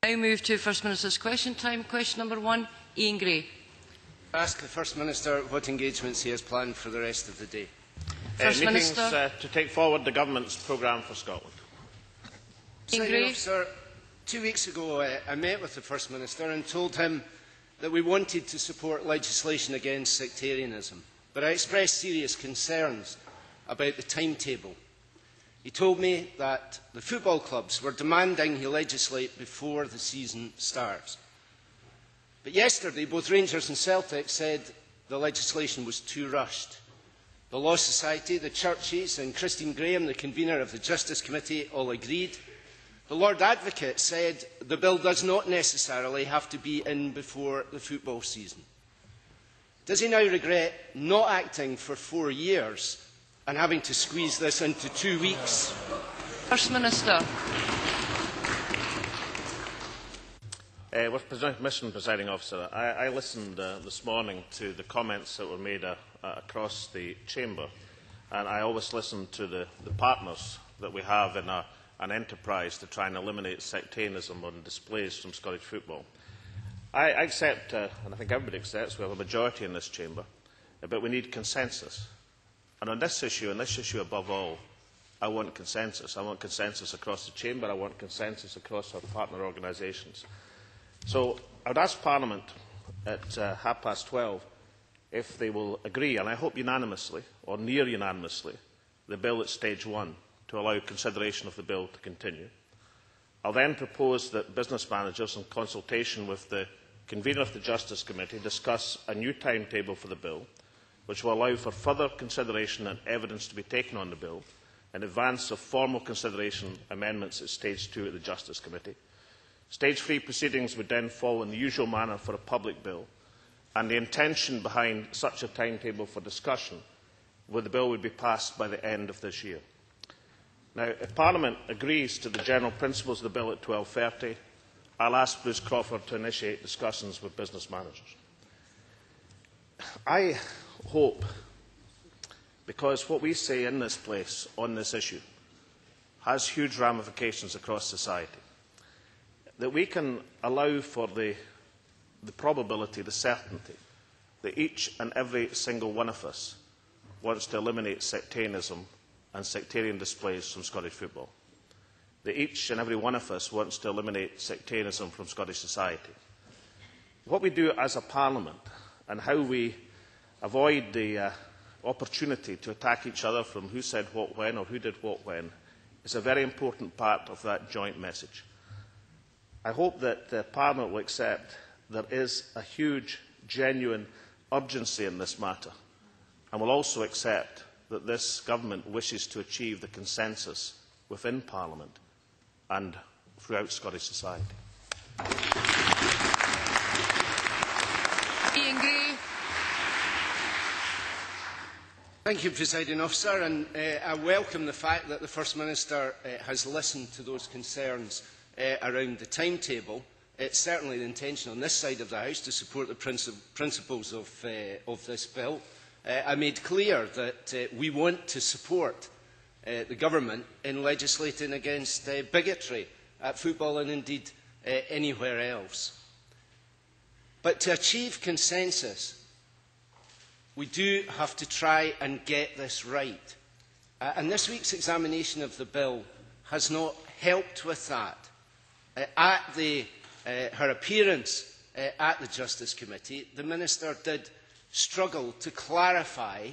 Now move to First Minister's question time. Question number 1, Ian Gray. I ask the First Minister what engagements he has planned for the rest of the day. First Minister. To take forward the Government's programme for Scotland. Ian Gray. Officer, 2 weeks ago I met with the First Minister and told him that we wanted to support legislation against sectarianism, but I expressed serious concerns about the timetable. He told me that the football clubs were demanding he legislate before the season starts. But yesterday, both Rangers and Celtic said the legislation was too rushed. The Law Society, the churches and Christine Graham, the convener of the Justice Committee, all agreed. The Lord Advocate said the bill does not necessarily have to be in before the football season. Does he now regret not acting for 4 years and having to squeeze this into 2 weeks? First Minister. With permission, Presiding Officer, I listened this morning to the comments that were made across the Chamber, and I always listen to the partners that we have in an enterprise to try and eliminate sectarianism on displays from Scottish football. I accept, and I think everybody accepts, we have a majority in this Chamber, but we need consensus. And on this issue above all, I want consensus. I want consensus across the Chamber. I want consensus across our partner organisations. So I would ask Parliament at 12:30 if they will agree, and I hope unanimously, or near unanimously, the bill at stage 1 to allow consideration of the bill to continue. I will then propose that business managers, in consultation with the convener of the Justice Committee, discuss a new timetable for the bill, which will allow for further consideration and evidence to be taken on the bill in advance of formal consideration amendments at stage 2 at the Justice Committee. Stage 3 proceedings would then follow in the usual manner for a public bill, and the intention behind such a timetable for discussion was the bill would be passed by the end of this year. Now, if Parliament agrees to the general principles of the bill at 12:30, I will ask Bruce Crawford to initiate discussions with business managers. I hope, because what we say in this place on this issue has huge ramifications across society, that we can allow for the probability, the certainty, that each and every single one of us wants to eliminate sectarianism and sectarian displays from Scottish football. That each and every one of us wants to eliminate sectarianism from Scottish society. What we do as a Parliament and how we avoid the opportunity to attack each other from who said what when or who did what when is a very important part of that joint message. I hope that Parliament will accept there is a huge, genuine urgency in this matter, and will also accept that this Government wishes to achieve the consensus within Parliament and throughout Scottish society. Ian Gray. Thank you, Presiding Officer, and I welcome the fact that the First Minister has listened to those concerns around the timetable. It's certainly the intention on this side of the House to support the principles of this bill. I made clear that we want to support the Government in legislating against bigotry at football and indeed anywhere else. But to achieve consensus, we do have to try and get this right. And this week's examination of the bill has not helped with that. At her appearance at the Justice Committee, the Minister did struggle to clarify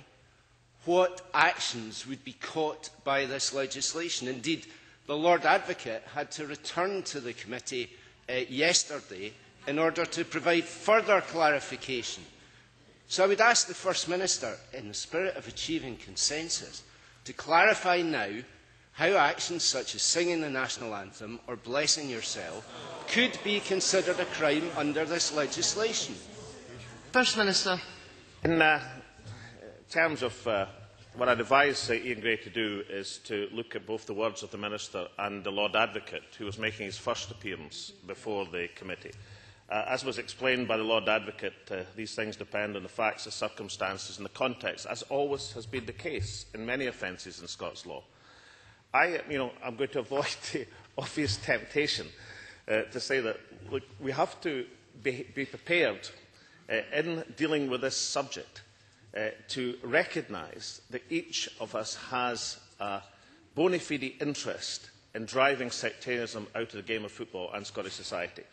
what actions would be caught by this legislation. Indeed, the Lord Advocate had to return to the committee yesterday in order to provide further clarification. So I would ask the First Minister, in the spirit of achieving consensus, to clarify now how actions such as singing the national anthem or blessing yourself could be considered a crime under this legislation. First Minister. In terms of what I advise Ian Gray to do is to look at both the words of the Minister and the Lord Advocate, who was making his first appearance before the committee. As was explained by the Lord Advocate, these things depend on the facts, the circumstances and the context, as always has been the case in many offences in Scots law. I'm going to avoid the obvious temptation to say that, look, we have to be prepared in dealing with this subject to recognise that each of us has a bona fide interest in driving sectarianism out of the game of football and Scottish society.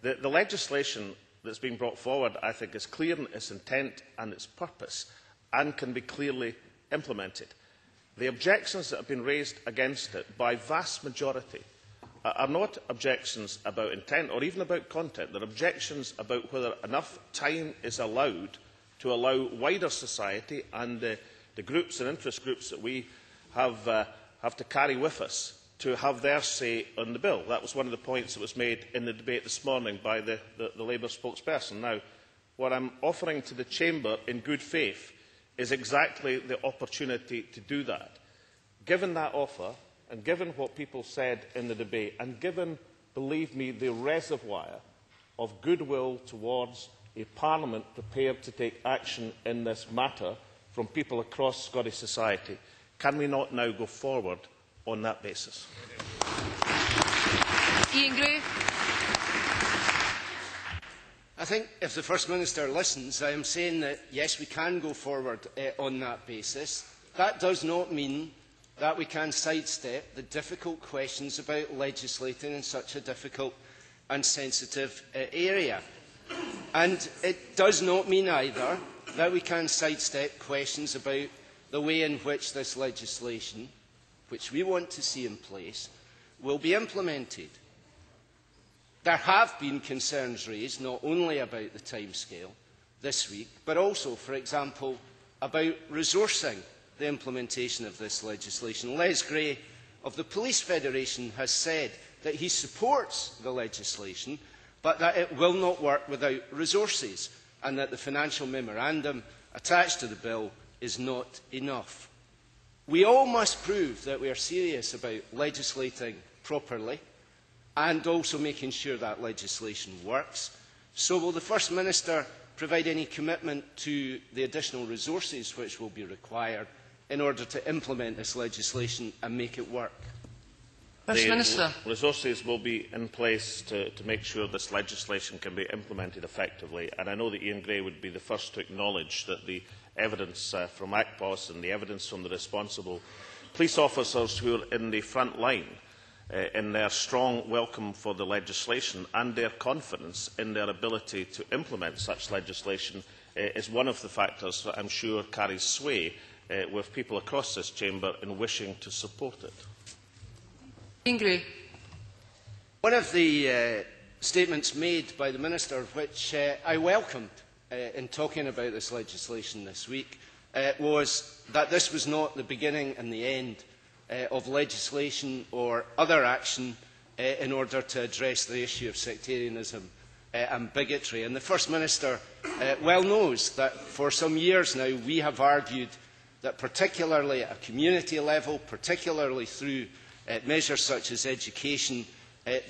The legislation that's been brought forward, I think, is clear in its intent and its purpose and can be clearly implemented. The objections that have been raised against it by vast majority are not objections about intent or even about content. They're objections about whether enough time is allowed to allow wider society and the groups and interest groups that we have to carry with us to have their say on the bill. That was one of the points that was made in the debate this morning by the Labour spokesperson. Now, what I'm offering to the Chamber in good faith is exactly the opportunity to do that. Given that offer, and given what people said in the debate, and given, believe me, the reservoir of goodwill towards a Parliament prepared to take action in this matter from people across Scottish society, can we not now go forward on that basis? Ian Gray. I think if the First Minister listens, I am saying that yes, we can go forward on that basis. That does not mean that we can sidestep the difficult questions about legislating in such a difficult and sensitive area. And it does not mean either that we can sidestep questions about the way in which this legislation, which we want to see in place, will be implemented. There have been concerns raised not only about the timescale this week, but also, for example, about resourcing the implementation of this legislation. Les Gray of the Police Federation has said that he supports the legislation, but that it will not work without resources, and that the financial memorandum attached to the bill is not enough. We all must prove that we are serious about legislating properly and also making sure that legislation works. So will the First Minister provide any commitment to the additional resources which will be required in order to implement this legislation and make it work? First Minister. Resources will be in place to make sure this legislation can be implemented effectively, and I know that Ian Gray would be the first to acknowledge that the evidence from ACPOS and the evidence from the responsible police officers who are in the front line in their strong welcome for the legislation and their confidence in their ability to implement such legislation is one of the factors that I'm sure carries sway with people across this chamber in wishing to support it. Ingray. One of the statements made by the Minister, which I welcomed in talking about this legislation this week, was that this was not the beginning and the end of legislation or other action in order to address the issue of sectarianism and bigotry. And the First Minister well knows that for some years now we have argued that particularly at a community level, particularly through measures such as education,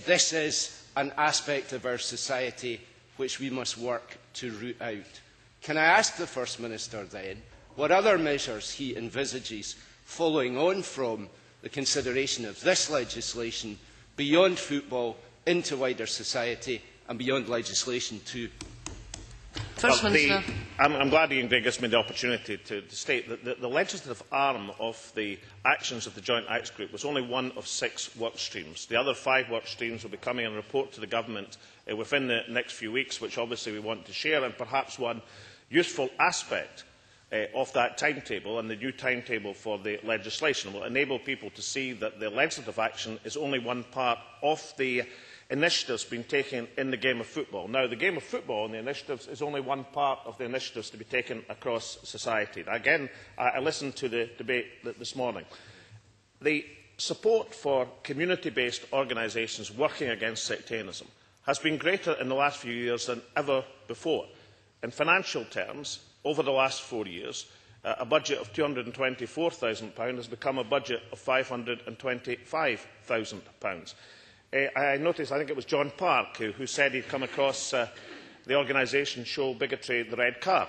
this is an aspect of our society which we must work to root out. Can I ask the First Minister then what other measures he envisages following on from the consideration of this legislation beyond football into wider society and beyond legislation too? First Minister. I'm glad Ian Gray gives me the opportunity to state that the legislative arm of the actions of the Joint Acts Group was only one of 6 work streams. The other 5 work streams will be coming in a report to the Government within the next few weeks, which obviously we want to share, and perhaps one useful aspect of that timetable and the new timetable for the legislation will enable people to see that the legislative action is only one part of the initiatives being taken in the game of football. Now, the game of football and the initiatives is only one part of the initiatives to be taken across society. Again, I listened to the debate this morning. The support for community-based organisations working against sectarianism has been greater in the last few years than ever before. In financial terms, over the last 4 years, a budget of £224,000 has become a budget of £525,000. I noticed, I think it was John Park, who said he'd come across the organisation Show Bigotry the Red Card.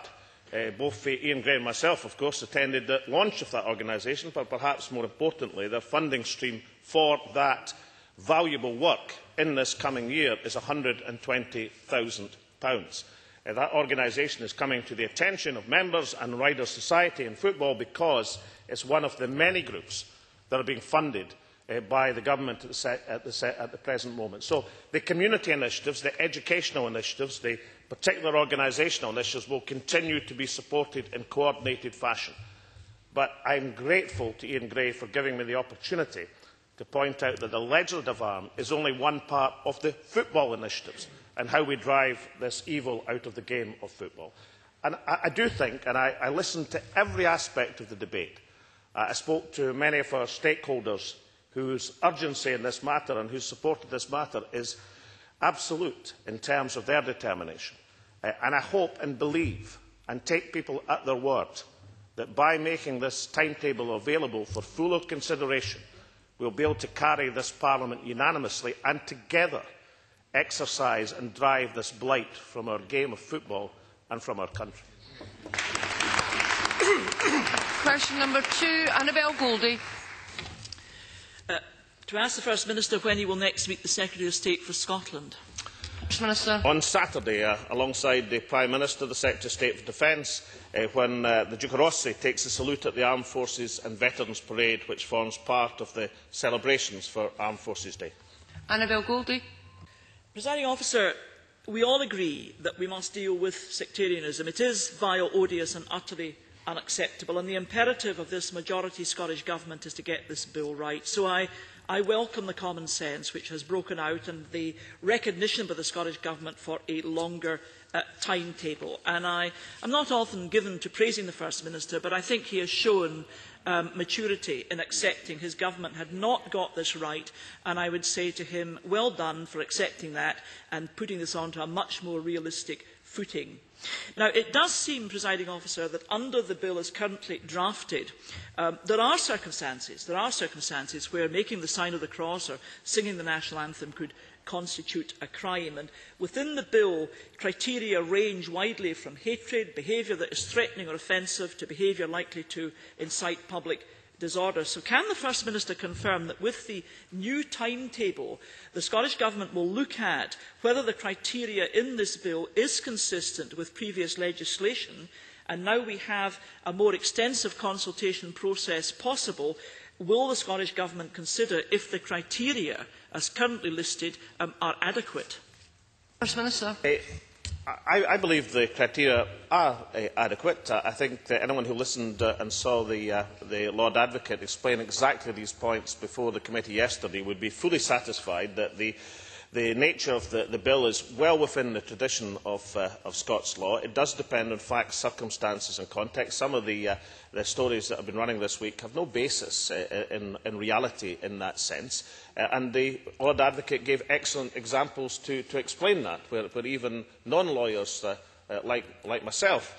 Both Ian Gray and myself, of course, attended the launch of that organisation, but perhaps more importantly, their funding stream for that valuable work in this coming year is £120,000. That organisation is coming to the attention of members and wider society in football because it is one of the many groups that are being funded by the government at the present moment. So the community initiatives, the educational initiatives, the particular organisational initiatives will continue to be supported in coordinated fashion. But I am grateful to Ian Gray for giving me the opportunity to point out that the legislative arm is only one part of the football initiatives and how we drive this evil out of the game of football. And I do think, and I listened to every aspect of the debate, I spoke to many of our stakeholders whose urgency in this matter and whose support of this matter is absolute in terms of their determination. And I hope and believe and take people at their word that by making this timetable available for fuller consideration, we will be able to carry this Parliament unanimously and together exercise and drive this blight from our game of football and from our country. Question number 2, Annabel Goldie. To ask the First Minister when he will next meet the Secretary of State for Scotland. First Minister. On Saturday, alongside the Prime Minister, the Secretary of State for Defence, when the Duke of Rossi takes the salute at the Armed Forces and Veterans Parade, which forms part of the celebrations for Armed Forces Day. Annabel Goldie. Presiding Officer, we all agree that we must deal with sectarianism. It is vile, odious and utterly unacceptable, and the imperative of this majority Scottish Government is to get this bill right. So I welcome the common sense which has broken out and the recognition by the Scottish Government for a longer timetable. And I am not often given to praising the First Minister, but I think he has shown maturity in accepting his government had not got this right, and I would say to him, well done for accepting that and putting this onto a much more realistic footing. Now, it does seem, Presiding Officer, that under the bill as currently drafted, there are circumstances where making the sign of the cross or singing the national anthem could constitute a crime. And within the bill, criteria range widely from hatred, behaviour that is threatening or offensive, to behaviour likely to incite public disorder. So can the First Minister confirm that with the new timetable, the Scottish Government will look at whether the criteria in this bill is consistent with previous legislation, and now we have a more extensive consultation process possible, will the Scottish Government consider if the criteria as currently listed are adequate? First Minister. I believe the criteria are adequate. I think that anyone who listened and saw the Lord Advocate explain exactly these points before the committee yesterday would be fully satisfied that the nature of the bill is well within the tradition of Scots law. It does depend on facts, circumstances and context. Some of the stories that have been running this week have no basis in reality in that sense. And the Lord Advocate gave excellent examples to explain that, where even non-lawyers like myself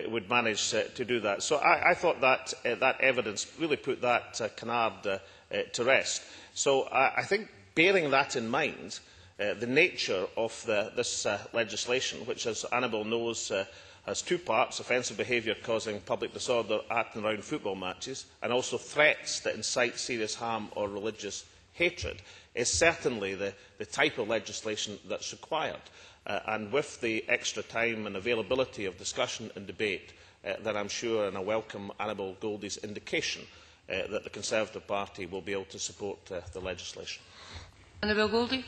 would manage to do that. So I thought that that evidence really put that canard to rest. So I think, bearing that in mind, the nature of this legislation, which, as Annabel knows, has two parts: offensive behaviour causing public disorder at and around football matches, and also threats that incite serious harm or religious hatred, is certainly the type of legislation that is required. And with the extra time and availability of discussion and debate, then I am sure, and I welcome Annabel Goldie's indication, that the Conservative Party will be able to support the legislation. Annabel Goldie.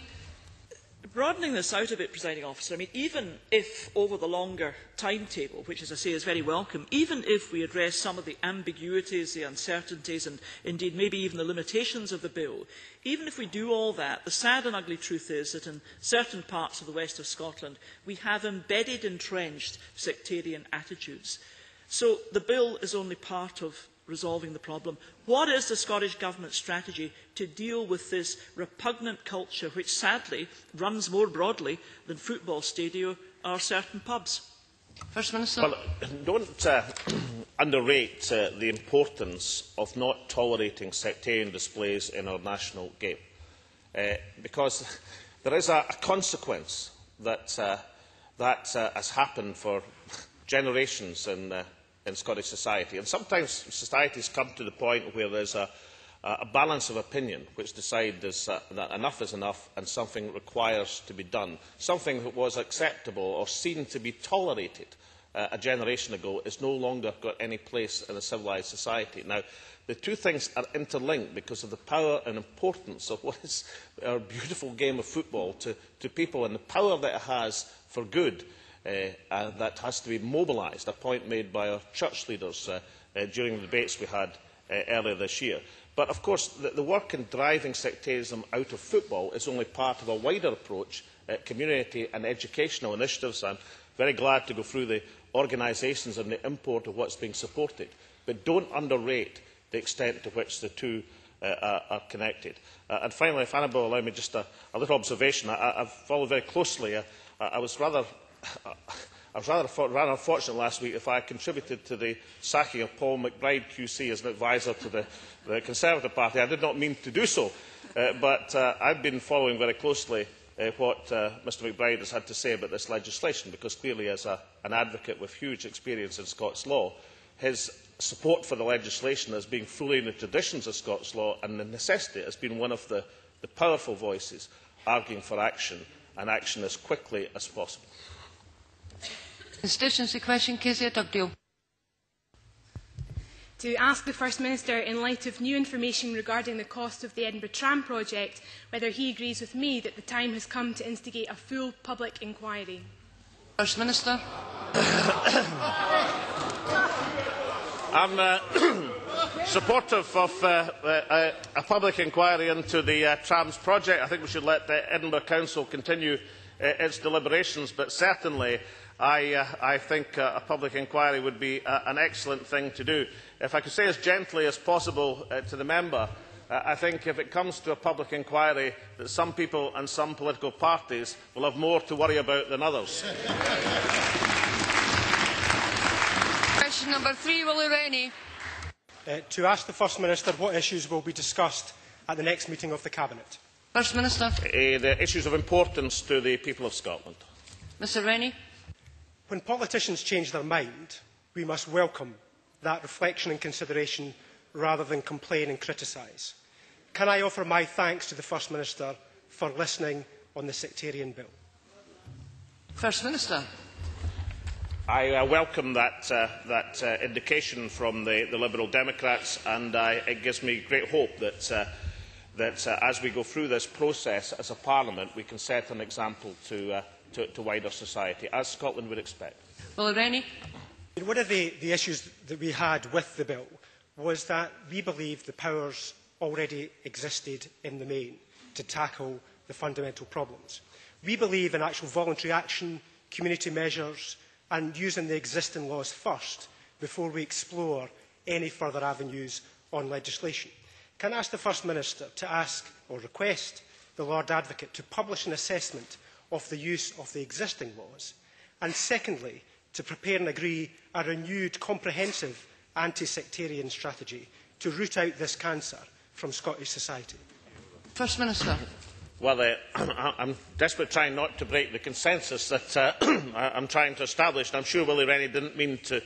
Broadening this out a bit, Presiding Officer, I mean, even if over the longer timetable, which, as I say, is very welcome, even if we address some of the ambiguities, the uncertainties and indeed maybe even the limitations of the bill, even if we do all that, the sad and ugly truth is that in certain parts of the west of Scotland we have embedded, entrenched sectarian attitudes. So the bill is only part of resolving the problem. What is the Scottish Government's strategy to deal with this repugnant culture which sadly runs more broadly than football stadia or certain pubs? First Minister. Well, don't underrate the importance of not tolerating sectarian displays in our national game, because there is a consequence that has happened for generations in Scottish society. And sometimes societies come to the point where there is a a balance of opinion which decides that enough is enough and something requires to be done. Something that was acceptable or seen to be tolerated a generation ago is no longer got any place in a civilised society. Now, the two things are interlinked because of the power and importance of what is our beautiful game of football to people, and the power that it has for good that has to be mobilised, a point made by our church leaders during the debates we had earlier this year. But of course, the work in driving sectarianism out of football is only part of a wider approach, community and educational initiatives. I am very glad to go through the organisations and the import of what is being supported. But do not underrate the extent to which the two are connected. And finally, if Annabel will allow me just a little observation. I have followed very closely. I was rather unfortunate last week if I contributed to the sacking of Paul McBride QC as an adviser to the Conservative Party. I did not mean to do so, but I have been following very closely what Mr McBride has had to say about this legislation, because clearly as an advocate with huge experience in Scots law, his support for the legislation as being fully in the traditions of Scots law and the necessity has been one of the powerful voices arguing for action, and action as quickly as possible. Constituency question, Kezia Dugdale. To ask the First Minister, in light of new information regarding the cost of the Edinburgh Tram project, whether he agrees with me that the time has come to instigate a full public inquiry. First Minister. I'm supportive of a public inquiry into the Trams project. I think we should let the Edinburgh Council continue its deliberations, but certainly I think a public inquiry would be an excellent thing to do. If I could say as gently as possible to the member, I think if it comes to a public inquiry, that some people and some political parties will have more to worry about than others. Question number 3, Willie Rennie. To ask the First Minister what issues will be discussed at the next meeting of the Cabinet. First Minister. The issues of importance to the people of Scotland. Mr Rennie. When politicians change their mind, we must welcome that reflection and consideration rather than complain and criticise. Can I offer my thanks to the First Minister for listening on the sectarian bill? First Minister. I welcome that indication from the Liberal Democrats, and it gives me great hope that as we go through this process as a Parliament, we can set an example to wider society, as Scotland would expect. Willie Rennie. One of the issues that we had with the bill was that we believed the powers already existed in the main to tackle the fundamental problems. We believe in actual voluntary action, community measures, and using the existing laws first before we explore any further avenues on legislation. Can I ask the First Minister to ask or request the Lord Advocate to publish an assessment of the use of the existing laws, and secondly, to prepare and agree a renewed comprehensive anti-sectarian strategy to root out this cancer from Scottish society? First Minister. Well, I'm desperate trying not to break the consensus that I'm trying to establish, and I'm sure Willie Rennie didn't mean to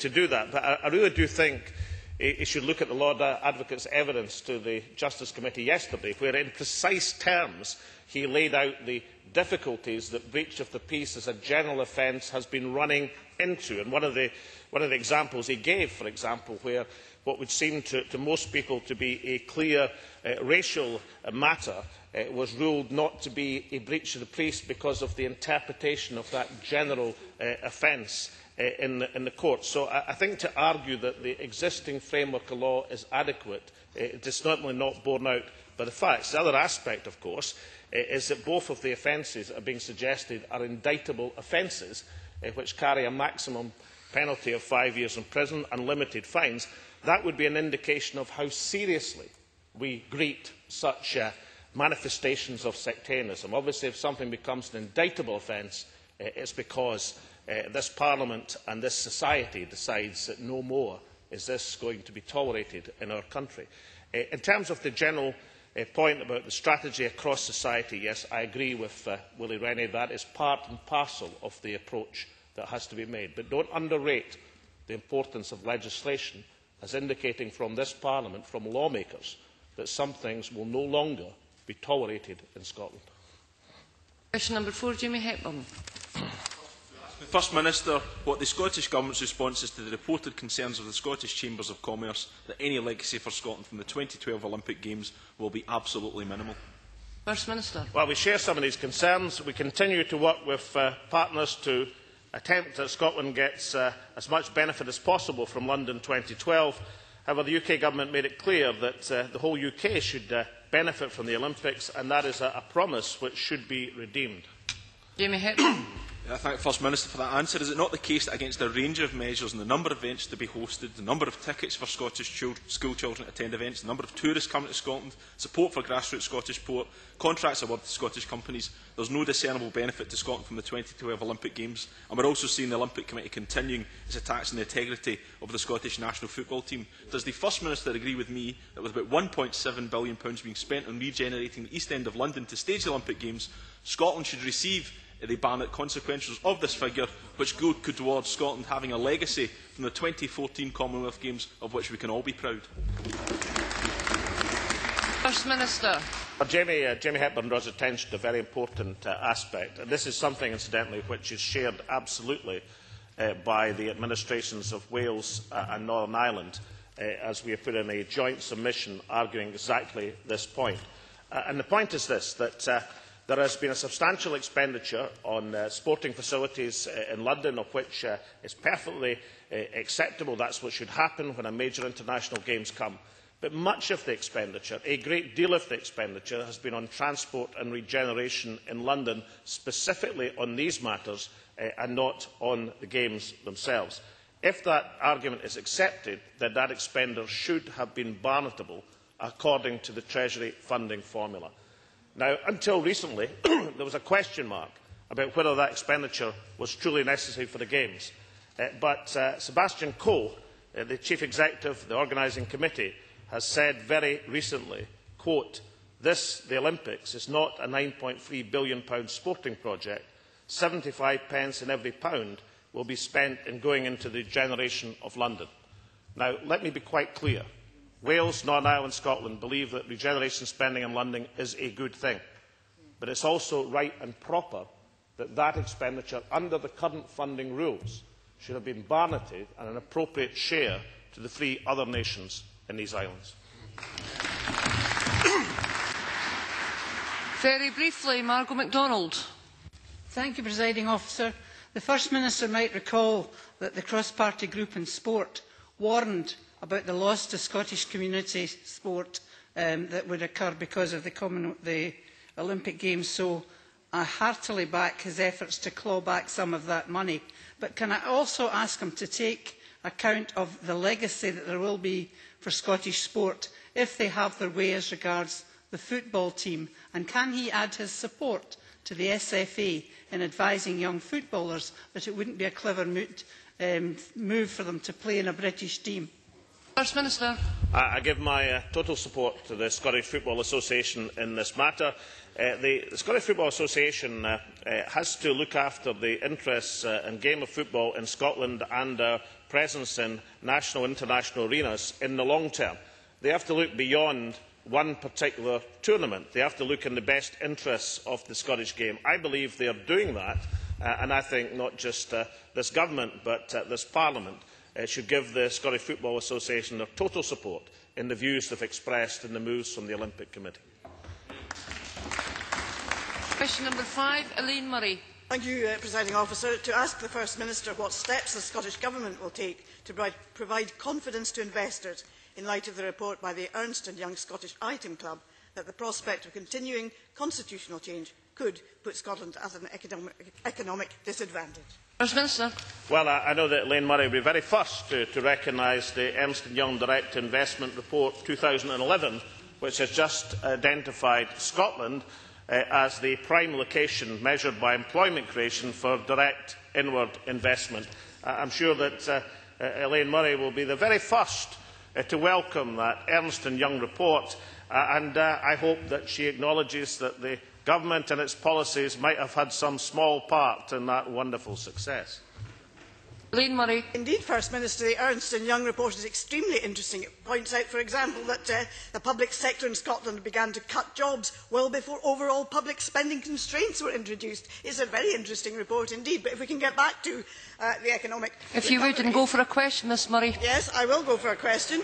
do that. But I really do think he should look at the Lord Advocate's evidence to the Justice Committee yesterday, where in precise terms he laid out the difficulties that breach of the peace as a general offence has been running into. And one of the examples he gave, for example, where what would seem to most people to be a clear racial matter was ruled not to be a breach of the peace because of the interpretation of that general offence in the court. So I think to argue that the existing framework of law is adequate, it is certainly not borne out by the facts. The other aspect, of course, is that both of the offences that are being suggested are indictable offences which carry a maximum penalty of 5 years in prison and limited fines. That would be an indication of how seriously we greet such manifestations of sectarianism. Obviously, if something becomes an indictable offence, it is because this Parliament and this society decides that no more is this going to be tolerated in our country. In terms of the general point about the strategy across society, yes, I agree with Willie Rennie. That is part and parcel of the approach that has to be made. But don't underrate the importance of legislation as indicating from this Parliament, from lawmakers, that some things will no longer be tolerated in Scotland. Question number 4, Jamie Hepburn. First Minister, what the Scottish Government's response is to the reported concerns of the Scottish Chambers of Commerce that any legacy for Scotland from the 2012 Olympic Games will be absolutely minimal? First Minister. Well, we share some of these concerns. We continue to work with partners to attempt that Scotland gets as much benefit as possible from London 2012. However, the UK Government made it clear that the whole UK should benefit from the Olympics, and that is a promise which should be redeemed. Jamie Hepburn. I thank the First Minister for that answer. Is it not the case that against a range of measures and the number of events to be hosted, the number of tickets for Scottish school children to attend events, the number of tourists coming to Scotland, support for grassroots Scottish sport, contracts awarded to Scottish companies, there is no discernible benefit to Scotland from the 2012 Olympic Games? And we are also seeing the Olympic Committee continuing its attacks on the integrity of the Scottish national football team. Does the First Minister agree with me that with about £1.7 billion being spent on regenerating the East End of London to stage the Olympic Games, Scotland should receive the barnet consequences of this figure, which go towards Scotland having a legacy from the 2014 Commonwealth Games of which we can all be proud? First Minister. Well, Jamie Hepburn draws attention to a very important aspect, and this is something, incidentally, which is shared absolutely by the administrations of Wales and Northern Ireland, as we have put in a joint submission arguing exactly this point. And the point is this, that there has been a substantial expenditure on sporting facilities in London, of which is perfectly acceptable. That is what should happen when a major international games come. But much of the expenditure, a great deal of the expenditure, has been on transport and regeneration in London, specifically on these matters and not on the games themselves. If that argument is accepted, then that expenditure should have been barnetable according to the Treasury funding formula. Now, until recently, there was a question mark about whether that expenditure was truly necessary for the Games. But Sebastian Coe, the Chief Executive of the Organising Committee, has said very recently, quote, the Olympics is not a £9.3 billion sporting project. 75 pence in every pound will be spent in going into the regeneration of London. Now, let me be quite clear. Wales, Northern Ireland and Scotland believe that regeneration spending in London is a good thing. But it is also right and proper that that expenditure, under the current funding rules, should have been barneted and an appropriate share to the 3 other nations in these islands. Very briefly, Margaret MacDonald. Thank you, Presiding Officer. The First Minister might recall that the cross-party group in sport warned about the loss to Scottish community sport that would occur because of the Olympic Games. So I heartily back his efforts to claw back some of that money. But can I also ask him to take account of the legacy that there will be for Scottish sport if they have their way as regards the football team? And can he add his support to the SFA in advising young footballers that it wouldn't be a clever move for them to play in a British team? First Minister. I give my total support to the Scottish Football Association in this matter. The Scottish Football Association has to look after the interests and game of football in Scotland and our presence in national and international arenas in the long term. They have to look beyond one particular tournament. They have to look in the best interests of the Scottish game. I believe they are doing that, and I think not just this government but this Parliament should give the Scottish Football Association their total support in the views they have expressed in the moves from the Olympic Committee. Question number 5, Elaine Murray. Thank you, Presiding Officer. To ask the First Minister what steps the Scottish Government will take to provide confidence to investors in light of the report by the Ernst & Young Scottish Item Club that the prospect of continuing constitutional change could put Scotland at an economic disadvantage. First Minister. Well, I know that Elaine Murray will be very first to recognise the Ernst & Young Direct Investment Report 2011, which has just identified Scotland as the prime location measured by employment creation for direct inward investment. I am sure that Elaine Murray will be the very first to welcome that Ernst & Young report, and I hope that she acknowledges that the Government and its policies might have had some small part in that wonderful success. Elaine Murray. Indeed, First Minister, the Ernst & Young report is extremely interesting. It points out, for example, that the public sector in Scotland began to cut jobs well before overall public spending constraints were introduced. It's a very interesting report indeed. But if we can get back to the economic... If you would, and go for a question, Ms Murray. Yes, I will go for a question.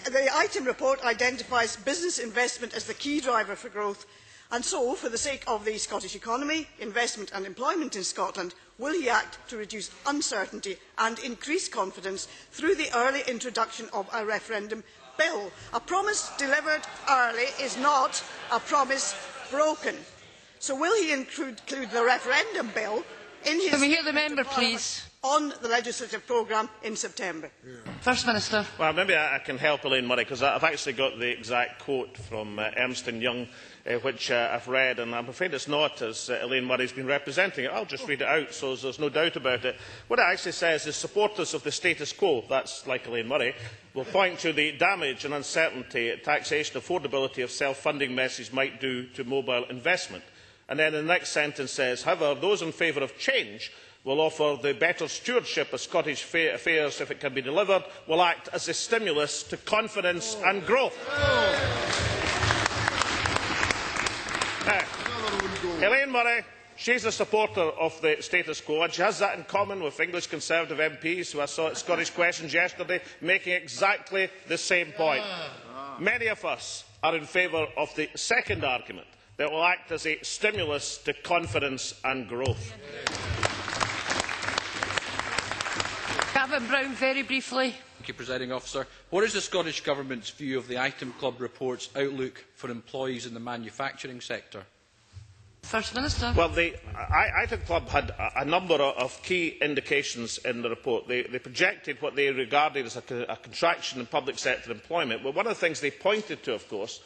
The item report identifies business investment as the key driver for growth. And so, for the sake of the Scottish economy, investment and employment in Scotland, will he act to reduce uncertainty and increase confidence through the early introduction of a referendum bill? A promise delivered early is not a promise broken. So will he include the referendum bill in his... Can we hear the member, please? On the legislative programme in September. First Minister. Well, maybe I can help Elaine Murray, because I've actually got the exact quote from Ernst & Young, which I've read, and I'm afraid it's not as Elaine Murray's been representing it. I'll just read it out, so there's no doubt about it. What it actually says is supporters of the status quo, that's like Elaine Murray, will point to the damage and uncertainty taxation affordability of self-funding measures might do to mobile investment. And then the next sentence says, however, those in favour of change will offer the better stewardship of Scottish affairs, if it can be delivered, will act as a stimulus to confidence and growth. Elaine Murray, she's a supporter of the status quo, and she has that in common with English Conservative MPs who I saw at Scottish Questions yesterday, making exactly the same point. Many of us are in favour of the second argument, that will act as a stimulus to confidence and growth. Gavin Brown, very briefly. Thank you, Presiding Officer. What is the Scottish Government's view of the Item Club report's outlook for employees in the manufacturing sector? First Minister. Well, the Item Club had a number of key indications in the report. They projected what they regarded as a contraction in public sector employment. But one of the things they pointed to, of course,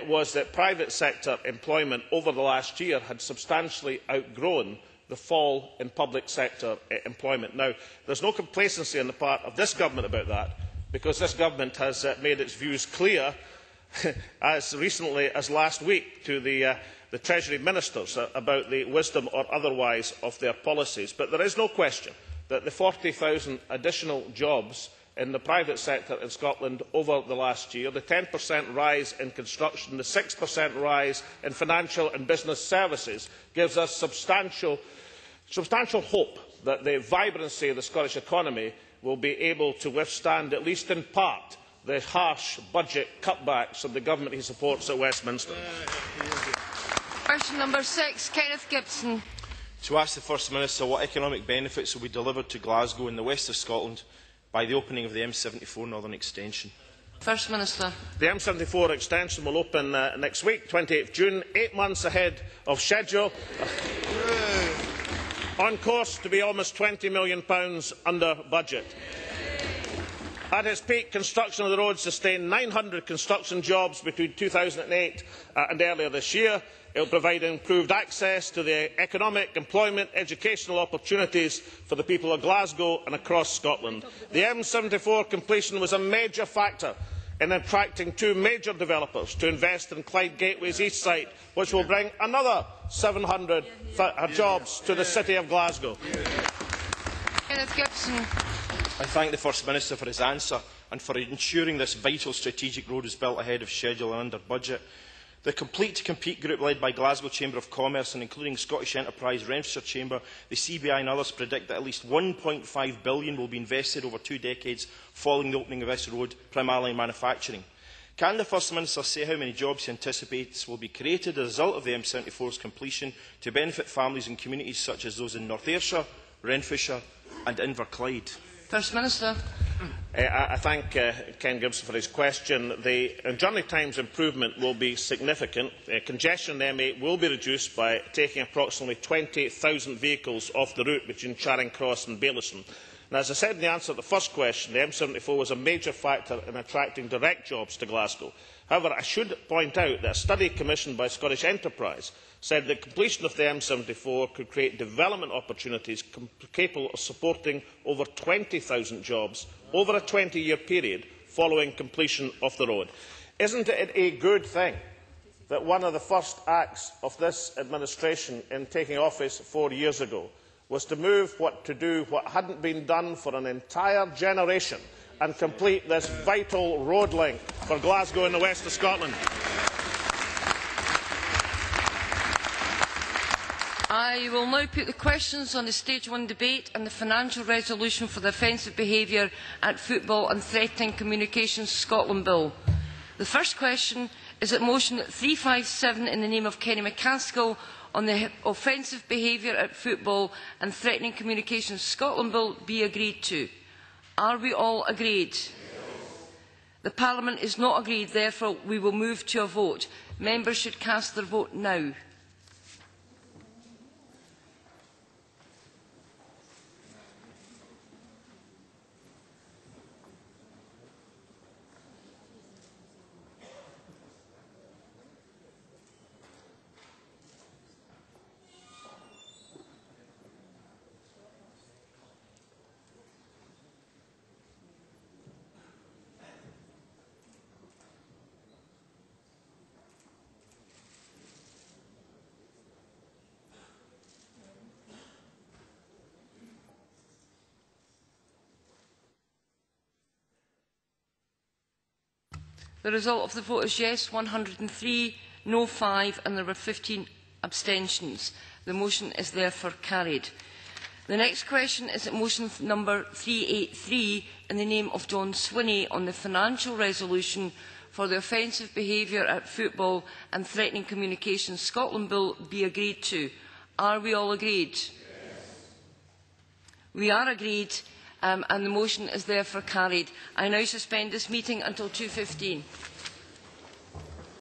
was that private sector employment over the last year had substantially outgrown the fall in public sector employment. Now, there is no complacency on the part of this government about that, because this government has made its views clear as recently as last week to the Treasury Ministers about the wisdom or otherwise of their policies. But there is no question that the 40,000 additional jobs in the private sector in Scotland over the last year, the 10% rise in construction, the 6% rise in financial and business services, gives us substantial hope that the vibrancy of the Scottish economy will be able to withstand, at least in part, the harsh budget cutbacks of the government he supports at Westminster. Question number 6, Kenneth Gibson. To ask the First Minister what economic benefits will be delivered to Glasgow in the west of Scotland by the opening of the M74 Northern Extension. First Minister. The M74 extension will open next week, 28th June, 8 months ahead of schedule, on course to be almost £20 million under budget. At its peak, construction of the road sustained 900 construction jobs between 2008 and earlier this year. It will provide improved access to the economic, employment, educational opportunities for the people of Glasgow and across Scotland. The M74 completion was a major factor in attracting two major developers to invest in Clyde Gateway's east side, which will bring another 700 jobs to the city of Glasgow. Kenneth Gibson. I thank the First Minister for his answer and for ensuring this vital strategic road is built ahead of schedule and under budget. The Complete to Compete group, led by Glasgow Chamber of Commerce and including Scottish Enterprise, Renfrewshire Chamber, the CBI and others, predict that at least £1.5 billion will be invested over 2 decades following the opening of this road, primarily in manufacturing. Can the First Minister say how many jobs he anticipates will be created as a result of the M74's completion to benefit families and communities such as those in North Ayrshire, Renfrewshire and Inverclyde? First Minister. I thank Ken Gibson for his question. The journey times improvement will be significant. Congestion in the M8 will be reduced by taking approximately 20,000 vehicles off the route between Charing Cross and Baillieston. And as I said in the answer to the first question, the M74 was a major factor in attracting direct jobs to Glasgow. However, I should point out that a study commissioned by Scottish Enterprise said that completion of the M74 could create development opportunities capable of supporting over 20,000 jobs over a 20-year period following completion of the road. Isn't it a good thing that one of the first acts of this administration in taking office 4 years ago was to do what hadn't been done for an entire generation and complete this vital road link for Glasgow and the west of Scotland. I will now put the questions on the Stage 1 debate and the financial resolution for the offensive behaviour at football and threatening communications Scotland Bill. The first question is that motion 357 in the name of Kenny McCaskill on the offensive behaviour at football and threatening communications Scotland Bill be agreed to. Are we all agreed? Yes. The Parliament is not agreed, therefore we will move to a vote. Members should cast their vote now. The result of the vote is yes 103, no 5, and there were 15 abstentions. The motion is therefore carried. The next question is at motion number 383 in the name of John Swinney on the financial resolution for the offensive behaviour at football and threatening communications Scotland Bill be agreed to. Are we all agreed? Yes. We are agreed. And the motion is therefore carried. I now suspend this meeting until 2:15.